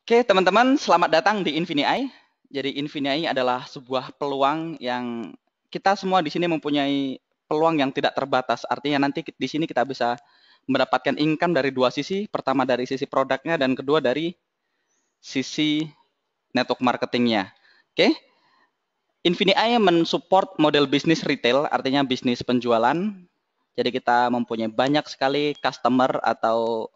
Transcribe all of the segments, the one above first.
Oke, teman-teman, selamat datang di Infinii. Jadi Infinii adalah sebuah peluang yang kita semua di sini mempunyai peluang yang tidak terbatas. Artinya nanti di sini kita bisa mendapatkan income dari dua sisi. Pertama dari sisi produknya dan kedua dari sisi network marketingnya. Oke, Infinii mensupport model bisnis retail, artinya bisnis penjualan. Jadi kita mempunyai banyak sekali customer atau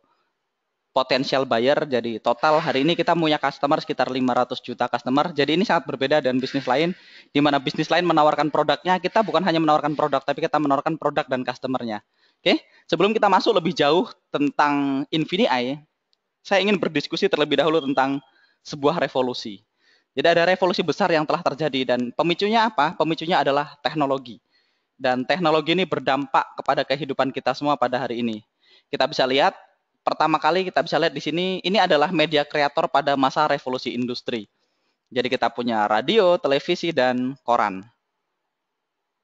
potensial buyer. Jadi total hari ini kita punya customer sekitar 500 juta customer. Jadi ini sangat berbeda dengan bisnis lain, di mana bisnis lain menawarkan produknya, kita bukan hanya menawarkan produk, tapi kita menawarkan produk dan customernya. Oke, sebelum kita masuk lebih jauh tentang Infinii, saya ingin berdiskusi terlebih dahulu tentang sebuah revolusi. Jadi ada revolusi besar yang telah terjadi dan pemicunya apa? Pemicunya adalah teknologi. Dan teknologi ini berdampak kepada kehidupan kita semua pada hari ini. Kita bisa lihat, pertama kali kita bisa lihat di sini, ini adalah media kreator pada masa revolusi industri. Jadi kita punya radio, televisi, dan koran.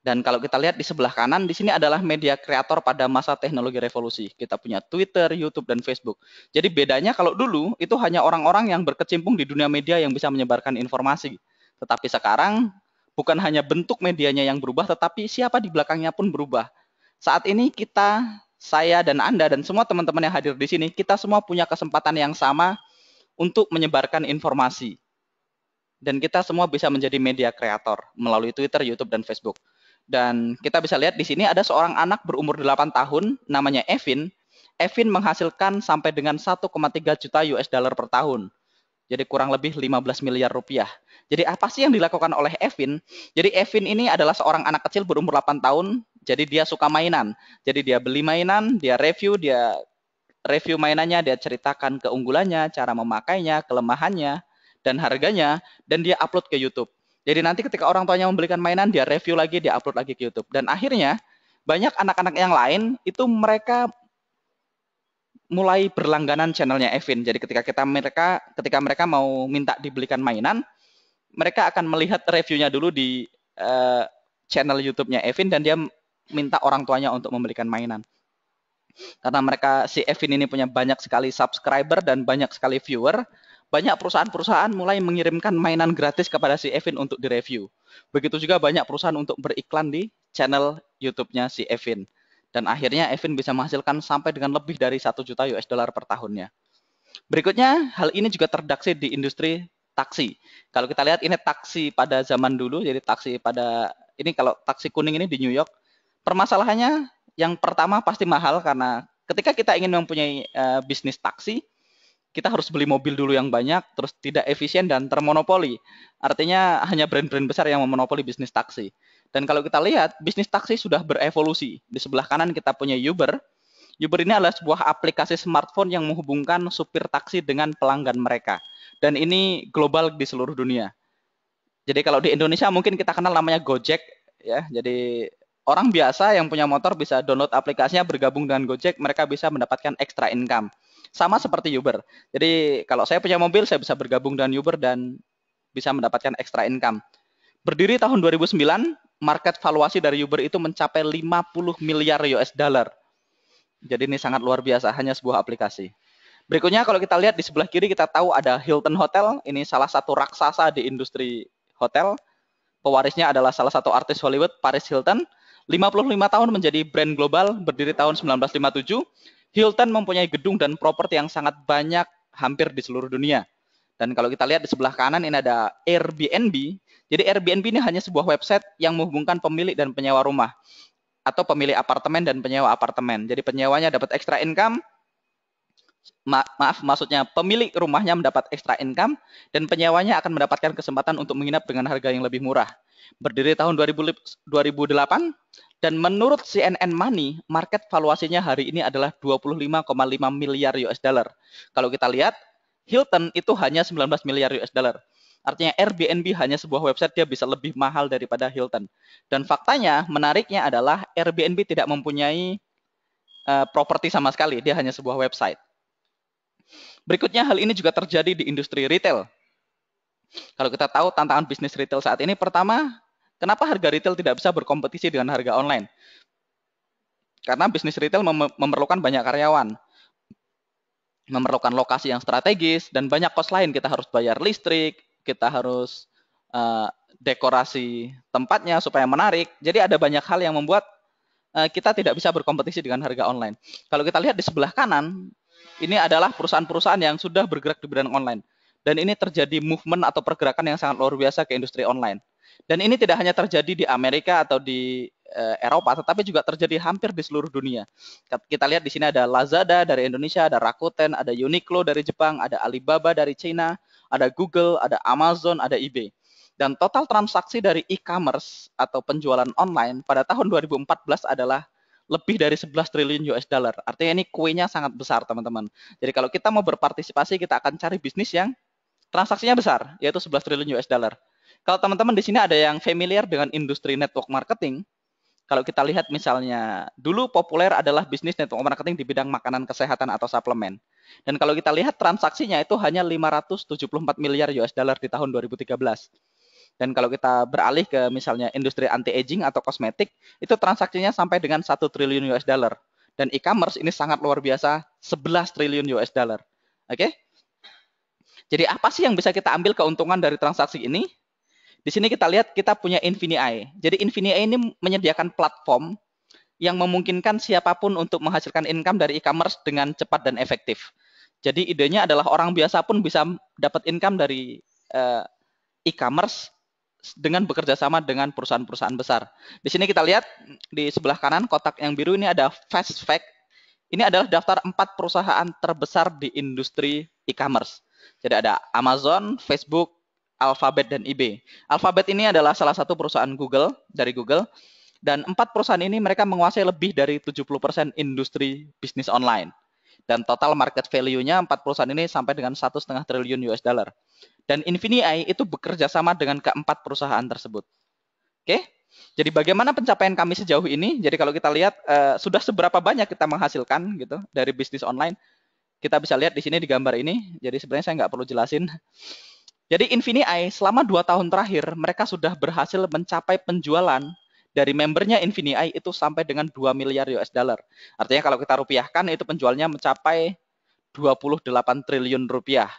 Dan kalau kita lihat di sebelah kanan, di sini adalah media kreator pada masa teknologi revolusi. Kita punya Twitter, YouTube, dan Facebook. Jadi bedanya kalau dulu itu hanya orang-orang yang berkecimpung di dunia media yang bisa menyebarkan informasi. Tetapi sekarang bukan hanya bentuk medianya yang berubah, tetapi siapa di belakangnya pun berubah. Saat ini kita, saya dan Anda dan semua teman-teman yang hadir di sini, kita semua punya kesempatan yang sama untuk menyebarkan informasi. Dan kita semua bisa menjadi media kreator melalui Twitter, YouTube, dan Facebook. Dan kita bisa lihat di sini ada seorang anak berumur 8 tahun, namanya Evin. Evin menghasilkan sampai dengan 1,3 juta US dollar per tahun. Jadi kurang lebih 15 miliar rupiah. Jadi apa sih yang dilakukan oleh Evin? Jadi Evin ini adalah seorang anak kecil berumur 8 tahun. Jadi dia suka mainan. Jadi dia beli mainan, dia review mainannya, dia ceritakan keunggulannya, cara memakainya, kelemahannya, dan harganya, dan dia upload ke YouTube. Jadi nanti ketika orang tuanya membelikan mainan, dia review lagi, dia upload lagi ke YouTube. Dan akhirnya banyak anak-anak yang lain itu mereka mulai berlangganan channelnya Evin. Jadi ketika mereka mau minta dibelikan mainan, mereka akan melihat reviewnya dulu di channel YouTube-nya Evin dan dia minta orang tuanya untuk membelikan mainan. Karena si Evin ini punya banyak sekali subscriber dan banyak sekali viewer, banyak perusahaan-perusahaan mulai mengirimkan mainan gratis kepada si Evin untuk direview. Begitu juga banyak perusahaan untuk beriklan di channel YouTube-nya si Evin. Dan akhirnya Evin bisa menghasilkan sampai dengan lebih dari 1 juta US dollar per tahunnya. Berikutnya, hal ini juga terdaksi di industri taksi. Kalau kita lihat ini taksi pada zaman dulu, jadi taksi pada ini kalau taksi kuning ini di New York, permasalahannya yang pertama pasti mahal karena ketika kita ingin mempunyai bisnis taksi, kita harus beli mobil dulu yang banyak, terus tidak efisien dan termonopoli. Artinya hanya brand-brand besar yang memonopoli bisnis taksi. Dan kalau kita lihat, bisnis taksi sudah berevolusi. Di sebelah kanan kita punya Uber. Uber ini adalah sebuah aplikasi smartphone yang menghubungkan supir taksi dengan pelanggan mereka. Dan ini global di seluruh dunia. Jadi kalau di Indonesia mungkin kita kenal namanya Gojek, ya. Jadi orang biasa yang punya motor bisa download aplikasinya, bergabung dengan Gojek, mereka bisa mendapatkan extra income. Sama seperti Uber. Jadi kalau saya punya mobil, saya bisa bergabung dengan Uber dan bisa mendapatkan extra income. Berdiri tahun 2009, market valuasi dari Uber itu mencapai 50 miliar US dollar. Jadi ini sangat luar biasa, hanya sebuah aplikasi. Berikutnya kalau kita lihat di sebelah kiri kita tahu ada Hilton Hotel, ini salah satu raksasa di industri hotel. Pewarisnya adalah salah satu artis Hollywood, Paris Hilton. 55 tahun menjadi brand global, berdiri tahun 1957. Hilton mempunyai gedung dan properti yang sangat banyak hampir di seluruh dunia. Dan kalau kita lihat di sebelah kanan ini ada Airbnb. Jadi Airbnb ini hanya sebuah website yang menghubungkan pemilik dan penyewa rumah atau pemilik apartemen dan penyewa apartemen. Jadi penyewanya dapat extra income, maksudnya pemilik rumahnya mendapat extra income dan penyewanya akan mendapatkan kesempatan untuk menginap dengan harga yang lebih murah. Berdiri tahun 2008 dan menurut CNN Money, market valuasinya hari ini adalah 25,5 miliar US dollar. Kalau kita lihat, Hilton itu hanya 19 miliar US dollar. Artinya Airbnb hanya sebuah website, dia bisa lebih mahal daripada Hilton. Dan faktanya, menariknya adalah Airbnb tidak mempunyai properti sama sekali, dia hanya sebuah website. Berikutnya, hal ini juga terjadi di industri retail. Kalau kita tahu tantangan bisnis retail saat ini, pertama, kenapa harga retail tidak bisa berkompetisi dengan harga online? Karena bisnis retail memerlukan banyak karyawan. memerlukan lokasi yang strategis, dan banyak kos lain. Kita harus bayar listrik, kita harus uh, dekorasi tempatnya supaya menarik. Jadi ada banyak hal yang membuat kita tidak bisa berkompetisi dengan harga online. Kalau kita lihat di sebelah kanan, ini adalah perusahaan-perusahaan yang sudah bergerak di bidang online. Dan ini terjadi movement atau pergerakan yang sangat luar biasa ke industri online. Dan ini tidak hanya terjadi di Amerika atau di Eropa, tetapi juga terjadi hampir di seluruh dunia. Kita lihat di sini ada Lazada dari Indonesia, ada Rakuten, ada Uniqlo dari Jepang, ada Alibaba dari China, ada Google, ada Amazon, ada eBay. Dan total transaksi dari e-commerce atau penjualan online pada tahun 2014 adalah lebih dari 11 triliun US dollar. Artinya ini kuenya sangat besar, teman-teman. Jadi kalau kita mau berpartisipasi, kita akan cari bisnis yang transaksinya besar, yaitu 11 triliun US dollar. Kalau teman-teman di sini ada yang familiar dengan industri network marketing, kalau kita lihat misalnya, dulu populer adalah bisnis network marketing di bidang makanan kesehatan atau suplemen. Dan kalau kita lihat transaksinya itu hanya 574 miliar US dollar di tahun 2013. Dan kalau kita beralih ke misalnya industri anti-aging atau kosmetik, itu transaksinya sampai dengan 1 triliun US dollar. Dan e-commerce ini sangat luar biasa, 11 triliun US dollar. Oke? Jadi apa sih yang bisa kita ambil keuntungan dari transaksi ini? Di sini kita lihat kita punya Infinii. Jadi Infinii ini menyediakan platform yang memungkinkan siapapun untuk menghasilkan income dari e-commerce dengan cepat dan efektif. Jadi idenya adalah orang biasa pun bisa dapat income dari e-commerce dengan bekerja sama dengan perusahaan-perusahaan besar. Di sini kita lihat di sebelah kanan kotak yang biru ini ada Fast Fact. Ini adalah daftar 4 perusahaan terbesar di industri e-commerce. Jadi ada Amazon, Facebook, Alphabet, dan eBay. Alphabet ini adalah salah satu perusahaan Google, dari Google. Dan 4 perusahaan ini mereka menguasai lebih dari 70% industri bisnis online. Dan total market value-nya 4 perusahaan ini sampai dengan 1,5 triliun US dollar. Dan Infinii itu bekerja sama dengan keempat perusahaan tersebut. Oke? Jadi bagaimana pencapaian kami sejauh ini? Jadi kalau kita lihat sudah seberapa banyak kita menghasilkan gitu dari bisnis online, kita bisa lihat di sini di gambar ini. Jadi sebenarnya saya nggak perlu jelasin. Jadi Infinii selama 2 tahun terakhir mereka sudah berhasil mencapai penjualan dari membernya Infinii itu sampai dengan 2 miliar US dollar. Artinya kalau kita rupiahkan itu penjualnya mencapai 28 triliun rupiah.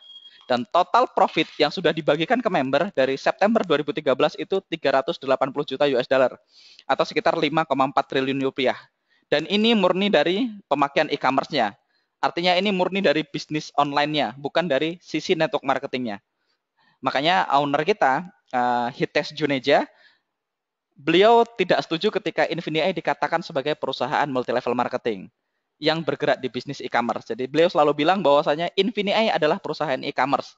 Dan total profit yang sudah dibagikan ke member dari September 2013 itu 380 juta US dollar atau sekitar 5,4 triliun rupiah. Dan ini murni dari pemakaian e-commerce-nya. Artinya ini murni dari bisnis online-nya, bukan dari sisi network marketing-nya. Makanya owner kita, Hitesh Juneja, beliau tidak setuju ketika Infinii dikatakan sebagai perusahaan multi-level marketing yang bergerak di bisnis e-commerce. Jadi beliau selalu bilang bahwasanya Infinii adalah perusahaan e-commerce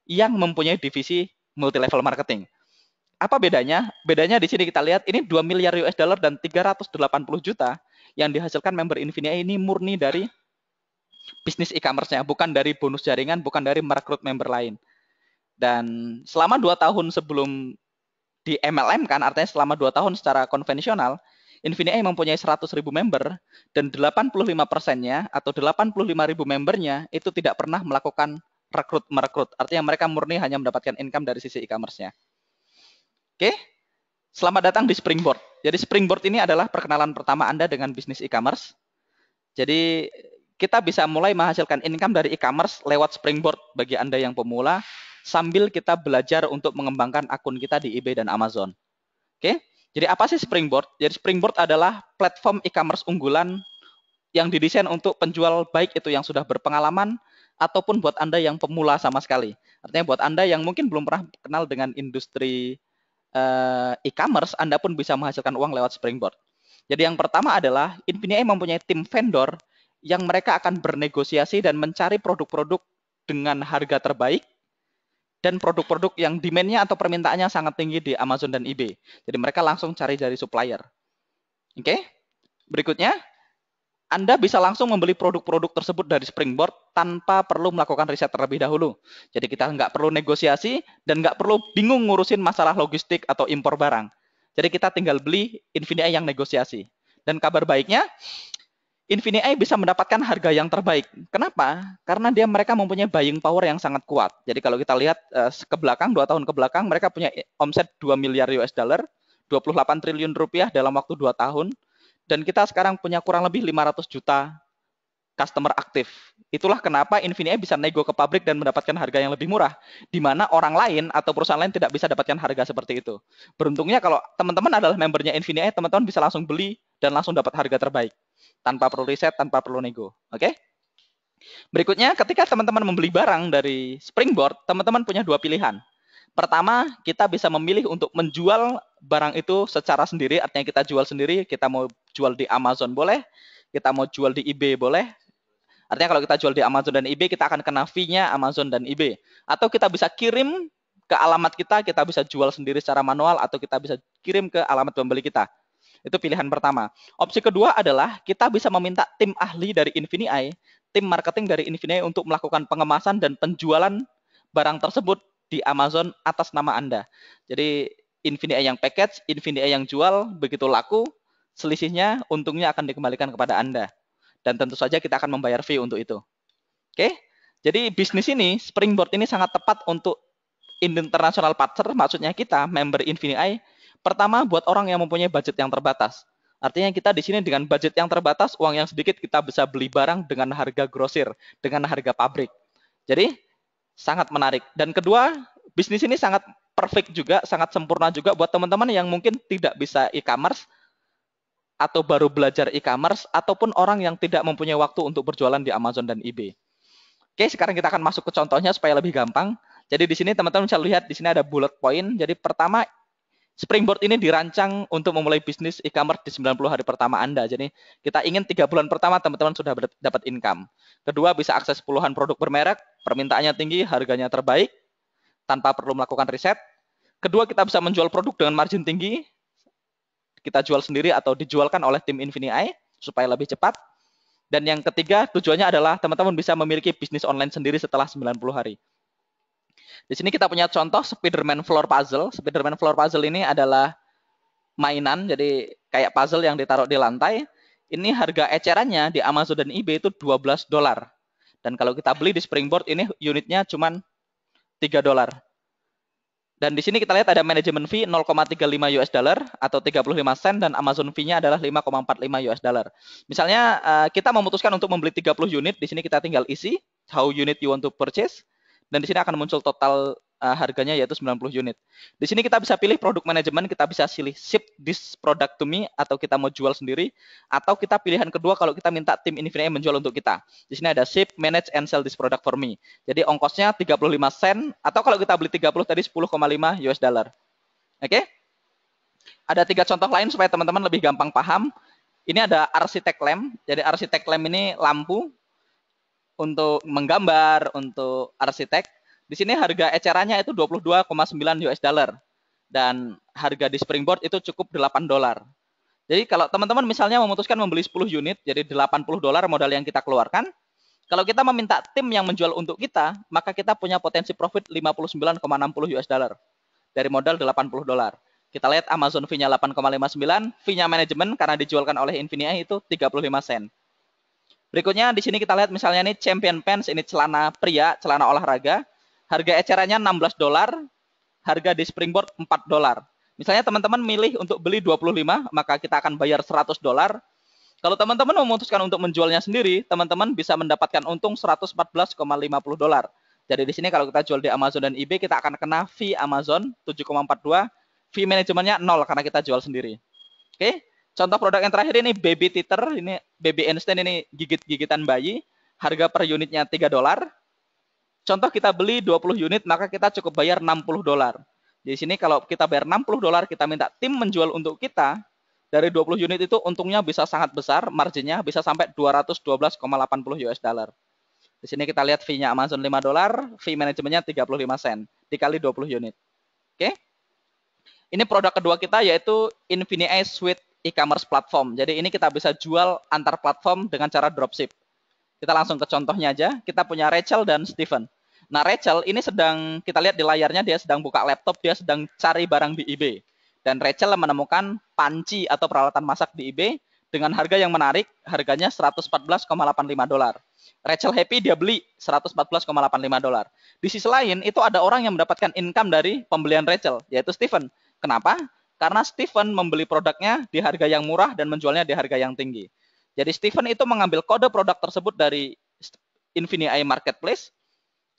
yang mempunyai divisi multi-level marketing. Apa bedanya? Bedanya di sini kita lihat ini 2 miliar US dollar dan 380 juta yang dihasilkan member Infinii ini murni dari bisnis e-commerce-nya, bukan dari bonus jaringan, bukan dari merekrut member lain. Dan selama 2 tahun sebelum di MLM kan, artinya selama 2 tahun secara konvensional, Infinii mempunyai 100.000 member dan 85%-nya atau 85.000 membernya itu tidak pernah melakukan merekrut. Artinya mereka murni hanya mendapatkan income dari sisi e-commerce-nya. Oke, selamat datang di Springboard. Jadi Springboard ini adalah perkenalan pertama Anda dengan bisnis e-commerce. Jadi kita bisa mulai menghasilkan income dari e-commerce lewat Springboard bagi Anda yang pemula, sambil kita belajar untuk mengembangkan akun kita di eBay dan Amazon. Oke? Jadi apa sih Springboard? Jadi Springboard adalah platform e-commerce unggulan yang didesain untuk penjual baik itu yang sudah berpengalaman ataupun buat Anda yang pemula sama sekali. Artinya buat Anda yang mungkin belum pernah kenal dengan industri e-commerce, Anda pun bisa menghasilkan uang lewat Springboard. Jadi yang pertama adalah Infinii mempunyai tim vendor yang mereka akan bernegosiasi dan mencari produk-produk dengan harga terbaik dan produk-produk yang demand-nya atau permintaannya sangat tinggi di Amazon dan eBay. Jadi mereka langsung cari dari supplier. Oke? Berikutnya, Anda bisa langsung membeli produk-produk tersebut dari Springboard tanpa perlu melakukan riset terlebih dahulu. Jadi kita nggak perlu negosiasi dan nggak perlu bingung ngurusin masalah logistik atau impor barang. Jadi kita tinggal beli Infinii yang negosiasi. Dan kabar baiknya, Infinii bisa mendapatkan harga yang terbaik. Kenapa? Karena mereka mempunyai buying power yang sangat kuat. Jadi kalau kita lihat ke belakang, 2 tahun ke belakang, mereka punya omset 2 miliar US dollar, 28 triliun rupiah dalam waktu 2 tahun. Dan kita sekarang punya kurang lebih 500 juta customer aktif. Itulah kenapa Infinity bisa nego ke pabrik dan mendapatkan harga yang lebih murah, di mana orang lain atau perusahaan lain tidak bisa dapatkan harga seperti itu. Beruntungnya kalau teman-teman adalah membernya Infinity, teman-teman bisa langsung beli dan langsung dapat harga terbaik, tanpa perlu riset, tanpa perlu nego. Oke? Berikutnya, ketika teman-teman membeli barang dari Springboard, teman-teman punya dua pilihan. Pertama, kita bisa memilih untuk menjual barang itu secara sendiri, artinya kita jual sendiri, kita mau jual di Amazon boleh, kita mau jual di eBay boleh. Artinya kalau kita jual di Amazon dan eBay, kita akan kena fee-nya Amazon dan eBay. Atau kita bisa kirim ke alamat kita bisa jual sendiri secara manual, atau kita bisa kirim ke alamat pembeli kita. Itu pilihan pertama. Opsi kedua adalah kita bisa meminta tim ahli dari Infinity, tim marketing dari Infinity untuk melakukan pengemasan dan penjualan barang tersebut di Amazon atas nama Anda. Jadi Infinity yang package, Infinity yang jual, begitu laku, selisihnya, untungnya akan dikembalikan kepada Anda. Dan tentu saja kita akan membayar fee untuk itu. Oke? Jadi bisnis ini, Springboard ini sangat tepat untuk international partner, maksudnya kita, member Infinity. Pertama, buat orang yang mempunyai budget yang terbatas. Artinya kita di sini dengan budget yang terbatas, uang yang sedikit, kita bisa beli barang dengan harga grosir, dengan harga pabrik. Jadi, sangat menarik. Dan kedua, bisnis ini sangat perfect juga, sangat sempurna juga buat teman-teman yang mungkin tidak bisa e-commerce, atau baru belajar e-commerce, ataupun orang yang tidak mempunyai waktu untuk berjualan di Amazon dan eBay. Oke, sekarang kita akan masuk ke contohnya supaya lebih gampang. Jadi di sini teman-teman bisa lihat di sini ada bullet point. Jadi pertama, Springboard ini dirancang untuk memulai bisnis e-commerce di 90 hari pertama Anda. Jadi kita ingin 3 bulan pertama teman-teman sudah dapat income. Kedua, bisa akses puluhan produk bermerek, permintaannya tinggi, harganya terbaik, tanpa perlu melakukan riset. Kedua, kita bisa menjual produk dengan margin tinggi, kita jual sendiri atau dijualkan oleh tim Infinity supaya lebih cepat. Dan yang ketiga, tujuannya adalah teman-teman bisa memiliki bisnis online sendiri setelah 90 hari. Di sini kita punya contoh Spider-Man Floor Puzzle. Spider-Man Floor Puzzle ini adalah mainan, jadi kayak puzzle yang ditaruh di lantai. Ini harga ecerannya di Amazon dan eBay itu $12. Dan kalau kita beli di Springboard, ini unitnya cuma $3. Dan di sini kita lihat ada manajemen fee 0,35 US dollar atau 35 sen dan Amazon fee-nya adalah 5,45 US dollar. Misalnya kita memutuskan untuk membeli 30 unit, di sini kita tinggal isi how unit you want to purchase dan di sini akan muncul total harganya yaitu 90 unit. Di sini kita bisa pilih produk manajemen, kita bisa pilih ship this product to me atau kita mau jual sendiri atau kita pilihan kedua kalau kita minta tim Infinity menjual untuk kita. Di sini ada ship, manage and sell this product for me. Jadi ongkosnya 35 sen atau kalau kita beli 30 tadi 10,5 US dollar. Oke? Ada 3 contoh lain supaya teman-teman lebih gampang paham. Ini ada arsitek lamp. Jadi arsitek lamp ini lampu untuk menggambar, untuk arsitek. Di sini harga ecerannya itu 22,9 US dollar. Dan harga di Springboard itu cukup $8. Jadi kalau teman-teman misalnya memutuskan membeli 10 unit, jadi $80 modal yang kita keluarkan. Kalau kita meminta tim yang menjual untuk kita, maka kita punya potensi profit 59,60 US dollar. Dari modal $80. Kita lihat Amazon fee-nya 8,59, fee-nya manajemen karena dijualkan oleh Infinity itu 35 sen. Berikutnya di sini kita lihat misalnya ini Champion Pants, ini celana pria, celana olahraga. Harga ecerannya $16, harga di Springboard $4. Misalnya teman-teman milih untuk beli 25, maka kita akan bayar $100. Kalau teman-teman memutuskan untuk menjualnya sendiri, teman-teman bisa mendapatkan untung $114,50. Jadi di sini kalau kita jual di Amazon dan eBay, kita akan kena fee Amazon 7,42, fee manajemennya 0 karena kita jual sendiri. Oke, contoh produk yang terakhir ini baby teether, ini baby Einstein, ini gigit-gigitan bayi, harga per unitnya $3. Contoh kita beli 20 unit, maka kita cukup bayar $60. Di sini kalau kita bayar $60, kita minta tim menjual untuk kita, dari 20 unit itu untungnya bisa sangat besar, marginnya bisa sampai 212,80 US dollar. Di sini kita lihat fee-nya Amazon $5, fee manajemennya 35 sen, dikali 20 unit. Oke? Ini produk kedua kita yaitu Infinity Suite e-commerce platform. Jadi ini kita bisa jual antar platform dengan cara dropship. Kita langsung ke contohnya aja. Kita punya Rachel dan Steven. Nah, Rachel ini sedang, kita lihat di layarnya, dia sedang buka laptop, dia sedang cari barang di eBay. Dan Rachel menemukan panci atau peralatan masak di eBay dengan harga yang menarik, harganya $114,85. Rachel happy, dia beli $114,85. Di sisi lain, itu ada orang yang mendapatkan income dari pembelian Rachel, yaitu Steven. Kenapa? Karena Steven membeli produknya di harga yang murah dan menjualnya di harga yang tinggi. Jadi Steven itu mengambil kode produk tersebut dari Infinii Marketplace,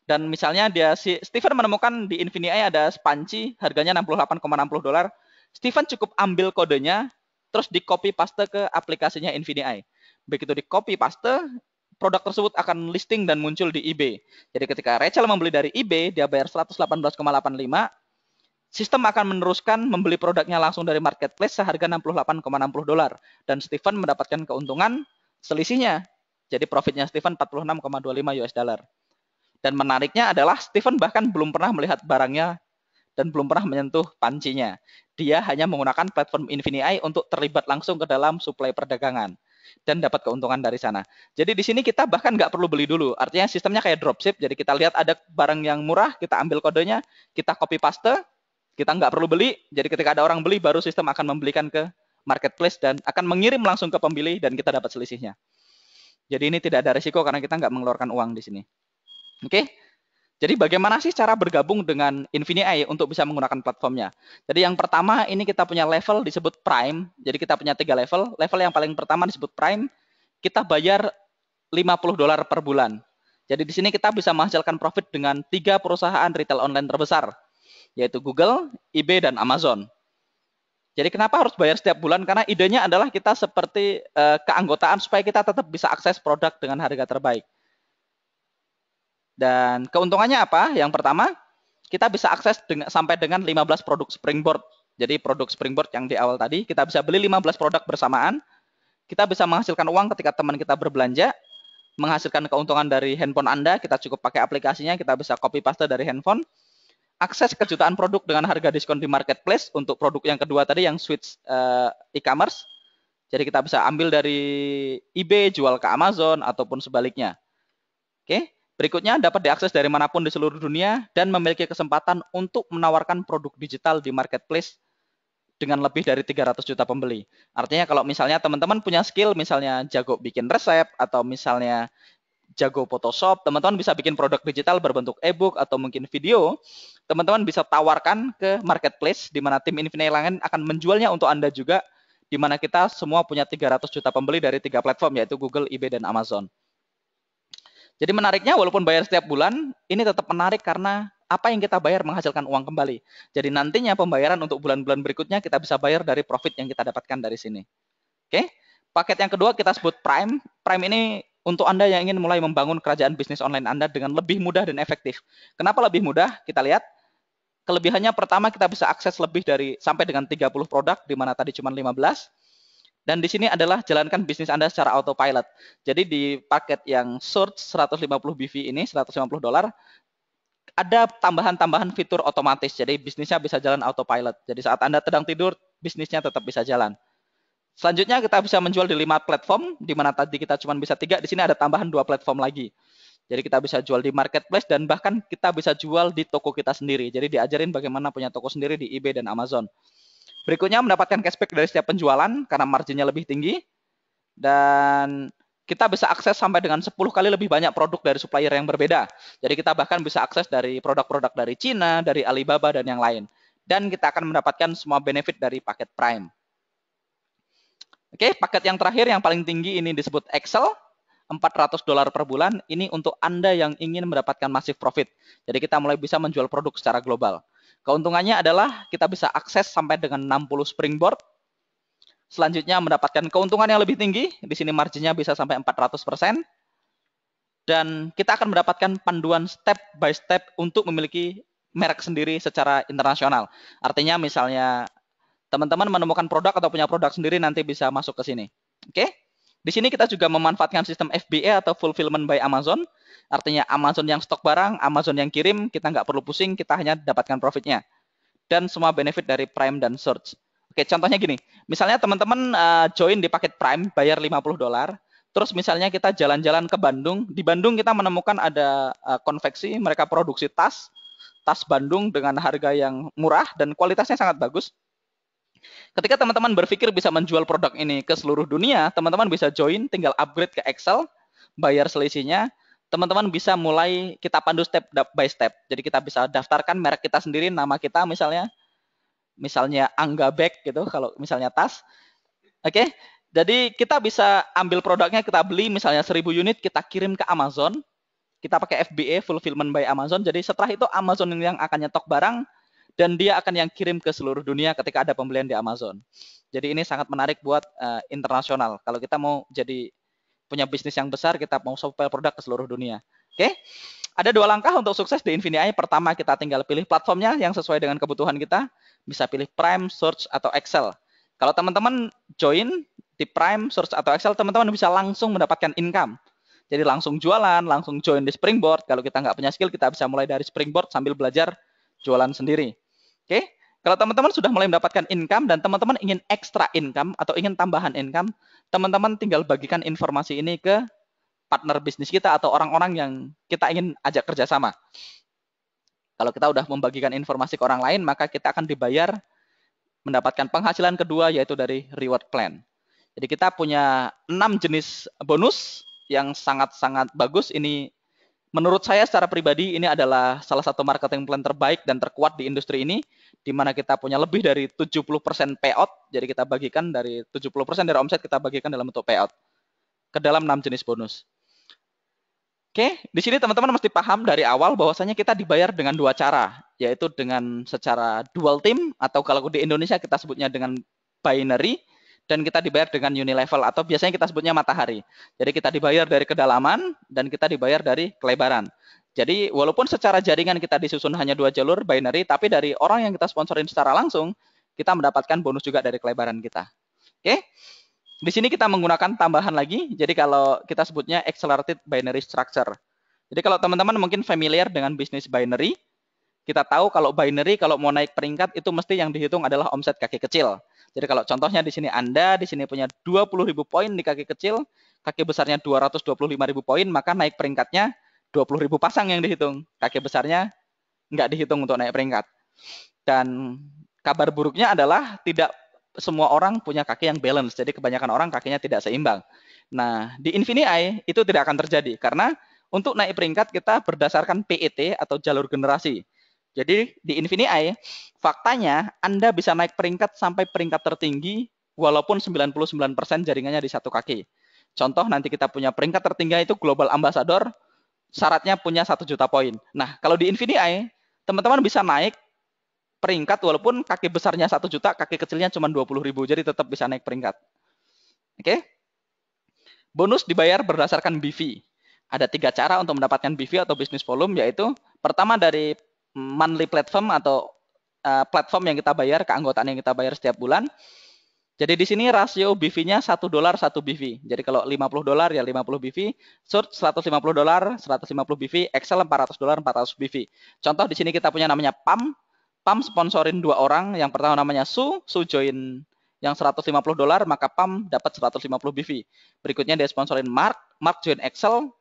dan misalnya Steven menemukan di Infinii ada panci harganya $68,60. Steven cukup ambil kodenya, terus di copy paste ke aplikasinya Infinii. Begitu di copy paste, produk tersebut akan listing dan muncul di eBay. Jadi ketika Rachel membeli dari eBay, dia bayar 118,85, sistem akan meneruskan membeli produknya langsung dari marketplace seharga $68,60, dan Steven mendapatkan keuntungan selisihnya. Jadi profitnya Steven 46,25 US dollar. Dan menariknya adalah Steven bahkan belum pernah melihat barangnya dan belum pernah menyentuh pancinya. Dia hanya menggunakan platform Infinii untuk terlibat langsung ke dalam suplai perdagangan dan dapat keuntungan dari sana. Jadi di sini kita bahkan nggak perlu beli dulu. Artinya sistemnya kayak dropship. Jadi kita lihat ada barang yang murah, kita ambil kodenya, kita copy paste, kita nggak perlu beli. Jadi ketika ada orang beli, baru sistem akan membelikan ke marketplace dan akan mengirim langsung ke pembeli dan kita dapat selisihnya. Jadi ini tidak ada risiko karena kita nggak mengeluarkan uang di sini. Oke? Jadi bagaimana sih cara bergabung dengan Infinii untuk bisa menggunakan platformnya? Jadi yang pertama ini kita punya level disebut Prime. Jadi kita punya 3 level. Level yang paling pertama disebut Prime. Kita bayar $50 per bulan. Jadi di sini kita bisa menghasilkan profit dengan 3 perusahaan retail online terbesar, yaitu Google, eBay, dan Amazon. Jadi kenapa harus bayar setiap bulan? Karena idenya adalah kita seperti keanggotaan supaya kita tetap bisa akses produk dengan harga terbaik. Dan keuntungannya apa? Yang pertama, kita bisa akses sampai dengan 15 produk Springboard. Jadi produk Springboard yang di awal tadi, kita bisa beli 15 produk bersamaan. Kita bisa menghasilkan uang ketika teman kita berbelanja, menghasilkan keuntungan dari handphone Anda, kita cukup pakai aplikasinya, kita bisa copy paste dari handphone. Akses kejutaan produk dengan harga diskon di marketplace untuk produk yang kedua tadi yang switch e-commerce. Jadi kita bisa ambil dari eBay, jual ke Amazon, ataupun sebaliknya. Oke. Berikutnya dapat diakses dari manapun di seluruh dunia dan memiliki kesempatan untuk menawarkan produk digital di marketplace dengan lebih dari 300 juta pembeli. Artinya kalau misalnya teman-teman punya skill, misalnya jago bikin resep atau misalnya jago Photoshop, teman-teman bisa bikin produk digital berbentuk e-book atau mungkin video, teman-teman bisa tawarkan ke marketplace di mana tim Infinii lain akan menjualnya untuk Anda juga, di mana kita semua punya 300 juta pembeli dari 3 platform yaitu Google, eBay, dan Amazon. Jadi menariknya walaupun bayar setiap bulan, ini tetap menarik karena apa yang kita bayar menghasilkan uang kembali. Jadi nantinya pembayaran untuk bulan-bulan berikutnya kita bisa bayar dari profit yang kita dapatkan dari sini. Oke, paket yang kedua kita sebut Prime. Prime ini untuk Anda yang ingin mulai membangun kerajaan bisnis online Anda dengan lebih mudah dan efektif. Kenapa lebih mudah? Kita lihat. Kelebihannya pertama kita bisa akses lebih dari sampai dengan 30 produk, di mana tadi cuma 15. Dan di sini adalah jalankan bisnis Anda secara autopilot. Jadi di paket yang search 150 BV ini, $150, ada tambahan-tambahan fitur otomatis. Jadi bisnisnya bisa jalan autopilot. Jadi saat Anda sedang tidur, bisnisnya tetap bisa jalan. Selanjutnya kita bisa menjual di 5 platform, di mana tadi kita cuma bisa 3, di sini ada tambahan 2 platform lagi. Jadi kita bisa jual di marketplace dan bahkan kita bisa jual di toko kita sendiri. Jadi diajarin bagaimana punya toko sendiri di eBay dan Amazon. Berikutnya mendapatkan cashback dari setiap penjualan karena marginnya lebih tinggi. Dan kita bisa akses sampai dengan 10 kali lebih banyak produk dari supplier yang berbeda. Jadi kita bahkan bisa akses dari produk-produk dari Cina, dari Alibaba, dan yang lain. Dan kita akan mendapatkan semua benefit dari paket Prime. Oke, paket yang terakhir yang paling tinggi ini disebut Excel. $400 per bulan. Ini untuk Anda yang ingin mendapatkan massive profit. Jadi kita mulai bisa menjual produk secara global. Keuntungannya adalah kita bisa akses sampai dengan 60 Springboard. Selanjutnya mendapatkan keuntungan yang lebih tinggi. Di sini marginnya bisa sampai 400%. Dan kita akan mendapatkan panduan step by step untuk memiliki merek sendiri secara internasional. Artinya misalnya teman-teman menemukan produk atau punya produk sendiri nanti bisa masuk ke sini. Oke? Di sini kita juga memanfaatkan sistem FBA atau Fulfillment by Amazon. Artinya Amazon yang stok barang, Amazon yang kirim, kita nggak perlu pusing, kita hanya dapatkan profitnya. Dan semua benefit dari Prime dan Search. Oke, contohnya gini. Misalnya teman-teman join di paket Prime, bayar $50. Terus misalnya kita jalan-jalan ke Bandung. Di Bandung kita menemukan ada konveksi, mereka produksi tas Bandung dengan harga yang murah dan kualitasnya sangat bagus. Ketika teman-teman berpikir bisa menjual produk ini ke seluruh dunia, teman-teman bisa join, tinggal upgrade ke Excel, bayar selisihnya, teman-teman bisa mulai kita pandu step by step. Jadi kita bisa daftarkan merek kita sendiri, nama kita misalnya Angga Bag gitu, kalau misalnya tas. Oke, Jadi kita bisa ambil produknya, kita beli misalnya 1000 unit, kita kirim ke Amazon, kita pakai FBA, Fulfillment by Amazon. Jadi setelah itu Amazon yang akan nyetok barang, dan dia akan yang kirim ke seluruh dunia ketika ada pembelian di Amazon. Jadi ini sangat menarik buat internasional. Kalau kita mau jadi punya bisnis yang besar, kita mau supply produk ke seluruh dunia. Oke? Ada 2 langkah untuk sukses di Infinii. Pertama, kita tinggal pilih platformnya yang sesuai dengan kebutuhan kita. Bisa pilih Prime, Search, atau Excel. Kalau teman-teman join di Prime, Search, atau Excel, teman-teman bisa langsung mendapatkan income. Jadi langsung jualan, langsung join di Springboard. Kalau kita nggak punya skill, kita bisa mulai dari Springboard sambil belajar jualan sendiri. Oke? Kalau teman-teman sudah mulai mendapatkan income dan teman-teman ingin extra income atau ingin tambahan income, teman-teman tinggal bagikan informasi ini ke partner bisnis kita atau orang-orang yang kita ingin ajak kerjasama. Kalau kita udah membagikan informasi ke orang lain, maka kita akan dibayar mendapatkan penghasilan kedua, yaitu dari reward plan. Jadi kita punya 6 jenis bonus yang sangat-sangat bagus. Ini menurut saya secara pribadi ini adalah salah satu marketing plan terbaik dan terkuat di industri ini, di mana kita punya lebih dari 70% payout. Jadi kita bagikan dari 70% dari omset, kita bagikan dalam bentuk payout ke dalam 6 jenis bonus. Oke, di sini teman-teman mesti paham dari awal bahwasanya kita dibayar dengan 2 cara, yaitu dengan secara dual team, atau kalau di Indonesia kita sebutnya dengan binary, dan kita dibayar dengan unilevel, atau biasanya kita sebutnya matahari. Jadi kita dibayar dari kedalaman, dan kita dibayar dari kelebaran. Jadi walaupun secara jaringan kita disusun hanya 2 jalur binary, tapi dari orang yang kita sponsorin secara langsung, kita mendapatkan bonus juga dari kelebaran kita. Oke? Di sini kita menggunakan tambahan lagi, jadi kalau kita sebutnya accelerated binary structure. Jadi kalau teman-teman mungkin familiar dengan bisnis binary, kita tahu kalau binary kalau mau naik peringkat itu mesti yang dihitung adalah omset kaki kecil. Jadi kalau contohnya di sini Anda di sini punya 20.000 poin di kaki kecil, kaki besarnya 225.000 poin, maka naik peringkatnya 20.000 pasang yang dihitung. Kaki besarnya nggak dihitung untuk naik peringkat. Dan kabar buruknya adalah tidak semua orang punya kaki yang balance, jadi kebanyakan orang kakinya tidak seimbang. Nah, di Infinii itu tidak akan terjadi, karena untuk naik peringkat kita berdasarkan PET atau jalur generasi. Jadi di Infinii, faktanya Anda bisa naik peringkat sampai peringkat tertinggi, walaupun 99% jaringannya di satu kaki. Contoh nanti kita punya peringkat tertinggi itu Global Ambassador, syaratnya punya 1 juta poin. Nah, kalau di Infinii, teman-teman bisa naik peringkat walaupun kaki besarnya 1 juta, kaki kecilnya cuma 20.000, jadi tetap bisa naik peringkat. Oke? Bonus dibayar berdasarkan BV. Ada 3 cara untuk mendapatkan BV atau business volume, yaitu pertama dari monthly platform atau platform yang kita bayar, keanggotaan yang kita bayar setiap bulan. Jadi di sini rasio BV-nya $1 1 BV. Jadi kalau $50 ya 50 BV, Search $150, 150 BV, Excel $400 400 BV. Contoh di sini kita punya namanya PAM. PAM sponsorin 2 orang, yang pertama namanya Su join yang $150, maka PAM dapat 150 BV. Berikutnya dia sponsorin Mark join Excel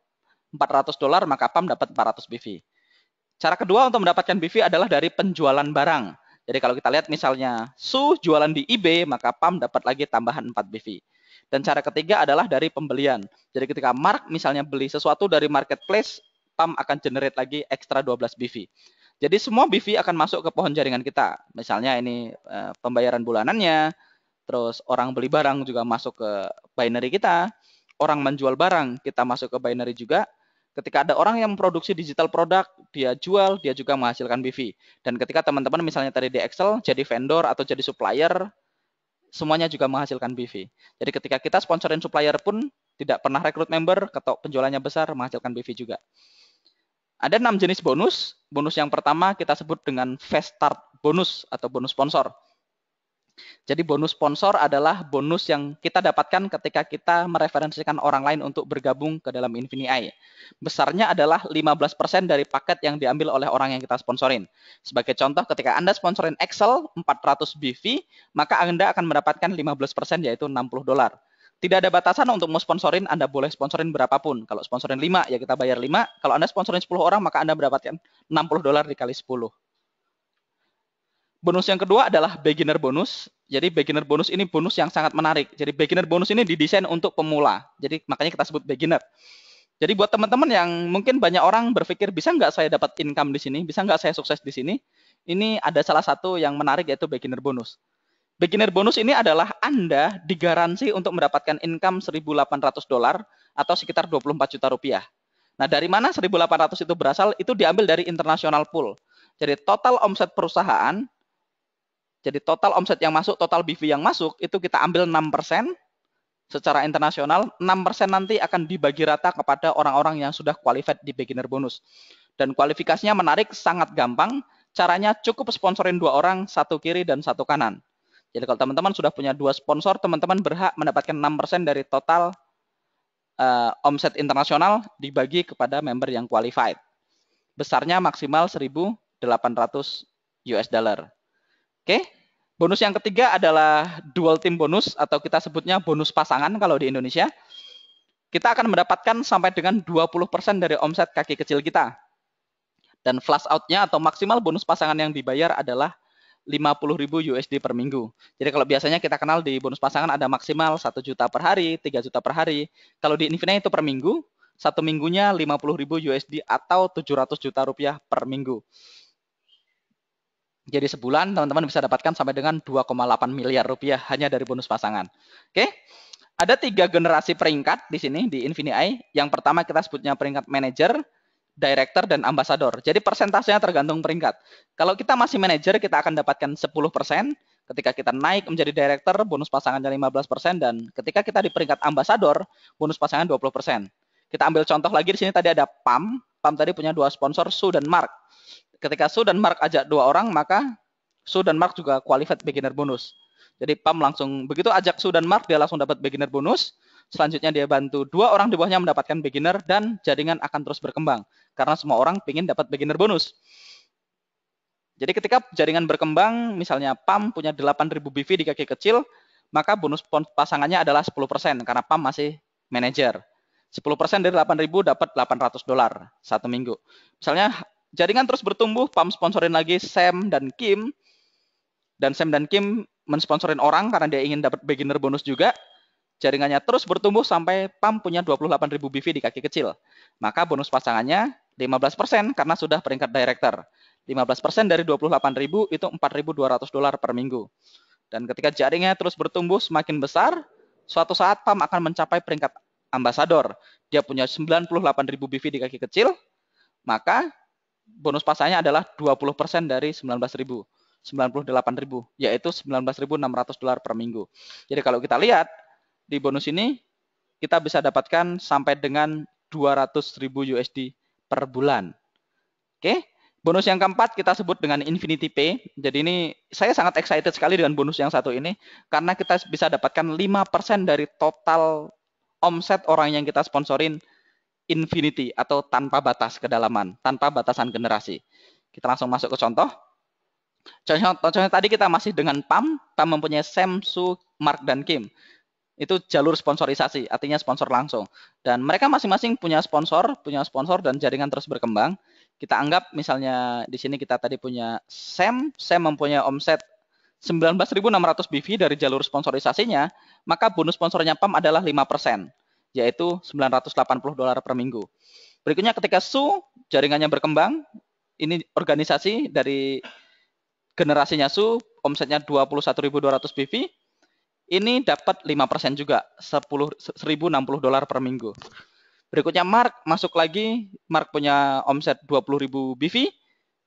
$400, maka PAM dapat 400 BV. Cara kedua untuk mendapatkan BV adalah dari penjualan barang. Jadi kalau kita lihat misalnya Su jualan di eBay, maka PAM dapat lagi tambahan 4 BV. Dan cara ketiga adalah dari pembelian. Jadi ketika Mark misalnya beli sesuatu dari marketplace, PAM akan generate lagi ekstra 12 BV. Jadi semua BV akan masuk ke pohon jaringan kita. Misalnya ini pembayaran bulanannya, terus orang beli barang juga masuk ke binary kita, orang menjual barang kita masuk ke binary juga. Ketika ada orang yang memproduksi digital produk, dia jual, dia juga menghasilkan BV. Dan ketika teman-teman misalnya tadi di Excel jadi vendor atau jadi supplier, semuanya juga menghasilkan BV. Jadi ketika kita sponsorin supplier pun tidak pernah rekrut member, atau penjualannya besar, menghasilkan BV juga. Ada 6 jenis bonus. Bonus yang pertama kita sebut dengan fast start bonus atau bonus sponsor. Jadi bonus sponsor adalah bonus yang kita dapatkan ketika kita mereferensikan orang lain untuk bergabung ke dalam Infinii. Besarnya adalah 15% dari paket yang diambil oleh orang yang kita sponsorin. Sebagai contoh, ketika Anda sponsorin Excel 400 BV, maka Anda akan mendapatkan 15%, yaitu $60. Tidak ada batasan untuk mau sponsorin, Anda boleh sponsorin berapapun. Kalau sponsorin 5, ya kita bayar 5. Kalau Anda sponsorin 10 orang, maka Anda mendapatkan $60 dikali 10. Bonus yang kedua adalah beginner bonus. Jadi beginner bonus ini bonus yang sangat menarik. Jadi beginner bonus ini didesain untuk pemula. Jadi makanya kita sebut beginner. Jadi buat teman-teman yang mungkin banyak orang berpikir, bisa nggak saya dapat income di sini? Bisa nggak saya sukses di sini? Ini ada salah satu yang menarik, yaitu beginner bonus. Beginner bonus ini adalah Anda digaransi untuk mendapatkan income $1.800 atau sekitar 24 juta rupiah. Nah, dari mana 1.800 itu berasal? Itu diambil dari international pool. Jadi total omset perusahaan, jadi total omset yang masuk, total BV yang masuk, itu kita ambil 6% secara internasional. 6% nanti akan dibagi rata kepada orang-orang yang sudah qualified di beginner bonus. Dan kualifikasinya menarik, sangat gampang. Caranya cukup sponsorin 2 orang, 1 kiri dan 1 kanan. Jadi kalau teman-teman sudah punya 2 sponsor, teman-teman berhak mendapatkan 6% dari total omset internasional dibagi kepada member yang qualified. Besarnya maksimal 1.800 US dollar. Oke. Bonus yang ketiga adalah dual team bonus atau kita sebutnya bonus pasangan kalau di Indonesia. Kita akan mendapatkan sampai dengan 20% dari omset kaki kecil kita. Dan flash out-nya atau maksimal bonus pasangan yang dibayar adalah 50.000 USD per minggu. Jadi kalau biasanya kita kenal di bonus pasangan ada maksimal 1 juta per hari, 3 juta per hari. Kalau di Infinity itu per minggu, 1 minggunya 50.000 USD atau 700 juta rupiah per minggu. Jadi sebulan teman-teman bisa dapatkan sampai dengan 2,8 miliar rupiah hanya dari bonus pasangan. Oke? Ada 3 generasi peringkat di sini di Infinity. Yang pertama kita sebutnya peringkat manager, director, dan ambassador. Jadi persentasenya tergantung peringkat. Kalau kita masih manager, kita akan dapatkan 10%. Ketika kita naik menjadi director, bonus pasangannya 15%. Dan ketika kita di peringkat ambassador, bonus pasangan 20%. Kita ambil contoh lagi di sini tadi ada PAM. PAM tadi punya 2 sponsor, Su dan Mark. Ketika Su dan Mark ajak 2 orang, maka Su dan Mark juga qualified beginner bonus. Jadi PAM langsung, begitu ajak Su dan Mark, dia langsung dapat beginner bonus. Selanjutnya dia bantu 2 orang di bawahnya mendapatkan beginner dan jaringan akan terus berkembang. Karena semua orang ingin dapat beginner bonus. Jadi ketika jaringan berkembang, misalnya PAM punya 8.000 BV di kaki kecil, maka bonus pasangannya adalah 10% karena PAM masih manajer. 10% dari 8.000 dapat $800 1 minggu. Misalnya jaringan terus bertumbuh, PAM sponsorin lagi Sam dan Kim. Dan Sam dan Kim mensponsorin orang karena dia ingin dapat beginner bonus juga. Jaringannya terus bertumbuh sampai PAM punya 28.000 BV di kaki kecil. Maka bonus pasangannya 15% karena sudah peringkat director. 15% dari 28.000 itu $4.200 per minggu. Dan ketika jaringannya terus bertumbuh semakin besar, suatu saat PAM akan mencapai peringkat ambassador. Dia punya 98.000 BV di kaki kecil, maka bonus pasangannya adalah 20% dari 19.000. 98.000, yaitu $19.600 per minggu. Jadi kalau kita lihat, di bonus ini kita bisa dapatkan sampai dengan 200.000 USD per bulan. Oke, bonus yang keempat kita sebut dengan Infinity Pay. Jadi ini saya sangat excited sekali dengan bonus yang satu ini karena kita bisa dapatkan 5% dari total omset orang yang kita sponsorin Infinity atau tanpa batas kedalaman, tanpa batasan generasi. Kita langsung masuk ke contoh. Contohnya tadi kita masih dengan PAM mempunyai Sam, Su, Mark, dan Kim. Itu jalur sponsorisasi, artinya sponsor langsung. Dan mereka masing-masing punya sponsor dan jaringan terus berkembang. Kita anggap misalnya di sini kita tadi punya Sam mempunyai omset 19.600 BV dari jalur sponsorisasinya, maka bonus sponsornya PAM adalah 5%, yaitu $980 per minggu. Berikutnya ketika Su jaringannya berkembang, ini organisasi dari generasinya Su, omsetnya 21.200 BV, ini dapat 5% juga, $1.060 per minggu. Berikutnya Mark masuk lagi, Mark punya omset 20.000 BV,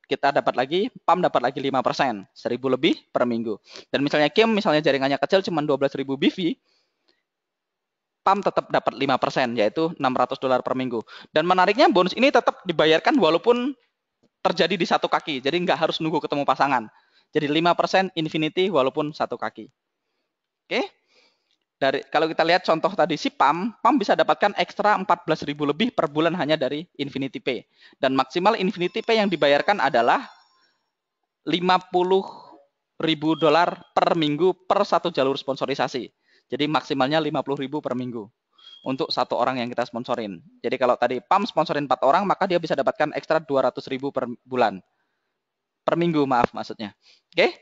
kita dapat lagi, PAM dapat lagi 5%, 1.000 lebih per minggu. Dan misalnya Kim, misalnya jaringannya kecil cuma 12.000 BV, PAM tetap dapat 5%, yaitu $600 per minggu. Dan menariknya bonus ini tetap dibayarkan walaupun terjadi di satu kaki, jadi nggak harus nunggu ketemu pasangan. Jadi 5% Infinity walaupun satu kaki. Oke, kalau kita lihat contoh tadi si PAM bisa dapatkan ekstra 14.000 lebih per bulan hanya dari Infinity Pay. Dan maksimal Infinity Pay yang dibayarkan adalah $50.000 per minggu per satu jalur sponsorisasi. Jadi maksimalnya 50.000 per minggu untuk satu orang yang kita sponsorin. Jadi kalau tadi PAM sponsorin 4 orang, maka dia bisa dapatkan ekstra 200.000 per bulan. Per minggu, maaf maksudnya. Oke.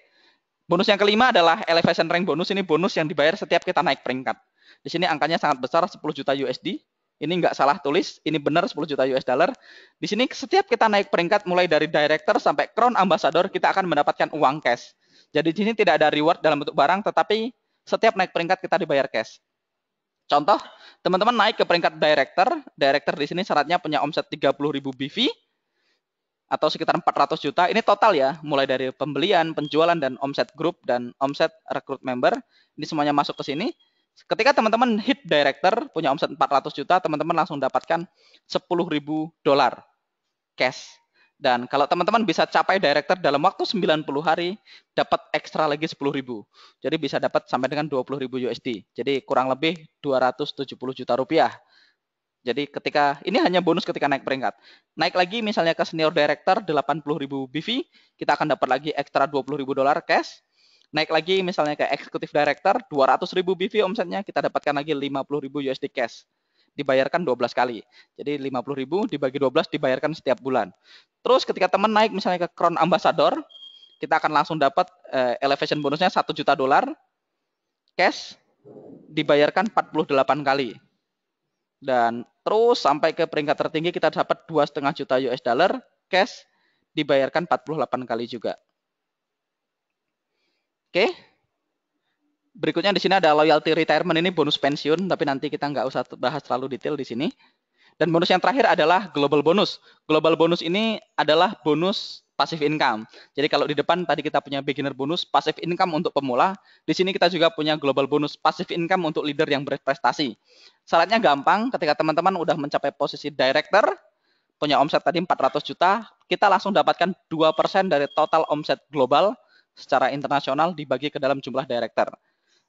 Bonus yang kelima adalah elevation rank bonus. Ini bonus yang dibayar setiap kita naik peringkat. Di sini angkanya sangat besar, 10 juta USD. Ini nggak salah tulis, ini benar 10 juta US dollar. Di sini setiap kita naik peringkat mulai dari director sampai crown ambassador, kita akan mendapatkan uang cash. Jadi di sini tidak ada reward dalam bentuk barang, tetapi setiap naik peringkat kita dibayar cash. Contoh, teman-teman naik ke peringkat director. Director di sini syaratnya punya omset 30.000 BV atau sekitar 400 juta. Ini total ya, mulai dari pembelian, penjualan, dan omset grup, dan omset rekrut member. Ini semuanya masuk ke sini. Ketika teman-teman hit director, punya omset 400 juta, teman-teman langsung dapatkan 10.000 dolar cash. Dan kalau teman-teman bisa capai director dalam waktu 90 hari, dapat ekstra lagi 10.000. Jadi bisa dapat sampai dengan 20.000 USD. Jadi kurang lebih 270 juta rupiah. Jadi ketika ini hanya bonus ketika naik peringkat. Naik lagi misalnya ke senior director 80.000 BV, kita akan dapat lagi ekstra 20.000 dolar cash. Naik lagi misalnya ke executive director 200.000 BV omsetnya, kita dapatkan lagi 50.000 USD cash. Dibayarkan 12 kali. Jadi 50.000 dibagi 12 dibayarkan setiap bulan. Terus ketika teman naik misalnya ke Crown Ambassador, kita akan langsung dapat elevation bonusnya 1 juta dolar cash, dibayarkan 48 kali. Dan terus sampai ke peringkat tertinggi kita dapat 2,5 juta US dollar cash, dibayarkan 48 kali juga. Oke. Berikutnya di sini ada loyalty retirement, ini bonus pensiun, tapi nanti kita nggak usah bahas terlalu detail di sini. Dan bonus yang terakhir adalah global bonus. Global bonus ini adalah bonus passive income. Jadi kalau di depan tadi kita punya beginner bonus, passive income untuk pemula, di sini kita juga punya global bonus passive income untuk leader yang berprestasi. Syaratnya gampang, ketika teman-teman udah mencapai posisi director, punya omset tadi 400 juta, kita langsung dapatkan 2% dari total omset global secara internasional dibagi ke dalam jumlah director.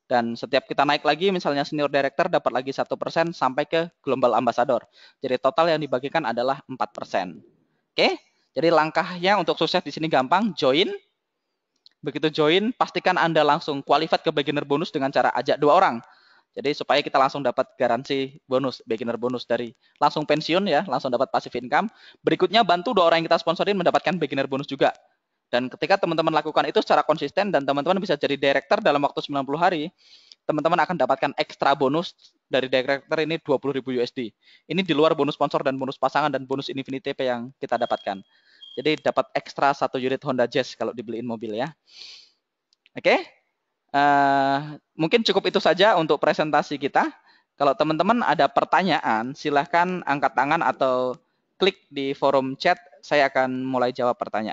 Dan setiap kita naik lagi, misalnya senior director dapat lagi 1% sampai ke global ambassador. Jadi total yang dibagikan adalah 4%. Oke, jadi langkahnya untuk sukses di sini gampang, join. Begitu join, pastikan Anda langsung qualified ke beginner bonus dengan cara ajak 2 orang. Jadi supaya kita langsung dapat garansi bonus, beginner bonus dari langsung pensiun ya, langsung dapat passive income. Berikutnya bantu 2 orang yang kita sponsorin mendapatkan beginner bonus juga. Dan ketika teman-teman lakukan itu secara konsisten dan teman-teman bisa jadi director dalam waktu 90 hari, teman-teman akan dapatkan ekstra bonus dari director ini 20.000 USD. Ini di luar bonus sponsor dan bonus pasangan dan bonus Infinity Pay yang kita dapatkan. Jadi dapat ekstra 1 unit Honda Jazz kalau dibeliin mobil ya. Oke, mungkin cukup itu saja untuk presentasi kita. Kalau teman-teman ada pertanyaan, silahkan angkat tangan atau klik di forum chat. Saya akan mulai jawab pertanyaan.